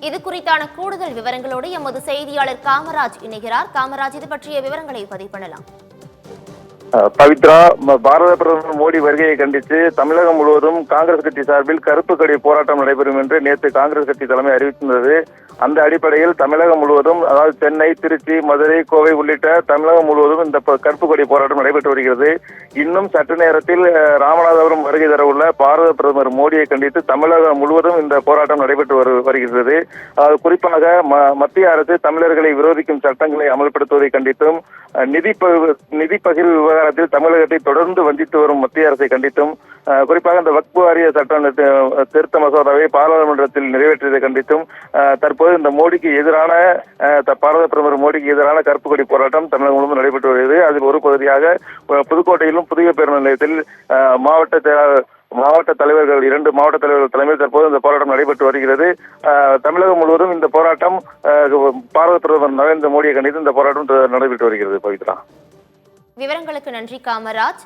இது குறித்தான கூடுதல் விவரங்களோடு எமது செய்தியாளர் காமராஜ் இணைகிறார். காமராஜ், இது பற்றிய விவரங்களை பதிவு பண்ணலாம். பவித்ரா, பாரத பிரதமர் மோடி வருகையை கண்டித்து தமிழகம் முழுவதும் காங்கிரஸ் கட்சி சார்பில் கருப்பு கொடி போராட்டம் நடைபெறும் என்று நேற்று காங்கிரஸ் கட்சி தலைமை அறிவித்திருந்தது. அந்த அடிப்படையில் தமிழகம் முழுவதும், அதாவது சென்னை, திருச்சி, மதுரை, கோவை உள்ளிட்ட தமிழகம் முழுவதும் இந்த கருப்பு கொடி போராட்டம் நடைபெற்று வருகிறது. இன்னும் சற்று நேரத்தில் ராமநாதபுரம் வருகை தர உள்ள பாரத பிரதமர் மோடியை கண்டித்து தமிழகம் முழுவதும் இந்த போராட்டம் நடைபெற்று வருகிறது. குறிப்பாக மத்திய அரசு தமிழர்களை விரோதிக்கும் சட்டங்களை அமல்படுத்துவதை கண்டித்தும், நிதி பகிர்வு விவகாரத்தில் தமிழகத்தை தொடர்ந்து வஞ்சித்து வரும் மத்திய அரசை கண்டித்தும், குறிப்பாக இந்த வக்ஃபு வாரிய சட்ட திருத்த மசோதாவை பாராளுமன்றத்தில் நிறைவேற்றியதை கண்டித்தும் தற்போது இந்த மோடிக்கு எதிரான பாரத பிரதமர் மோடிக்கு எதிரான கருப்பு கொடி போராட்டம் தமிழகம் முழுவதும் நடைபெற்று வருகிறது. அதில் ஒரு பகுதியாக புதுக்கோட்டையிலும் புதிய பேருந்து நிலையத்தில் மாவட்ட தலைவர்கள், 2 மாவட்ட தலைவர்கள் தலைமையில் தற்போது இந்த போராட்டம் நடைபெற்று வருகிறது. தமிழகம் முழுவதும் இந்த போராட்டம் பாரத பிரதமர் நரேந்திர மோடியை கண்டித்து இந்த போராட்டம் நடைபெற்று வருகிறது. பவித்ரா, விவரங்களுக்கு நன்றி காமராஜ்.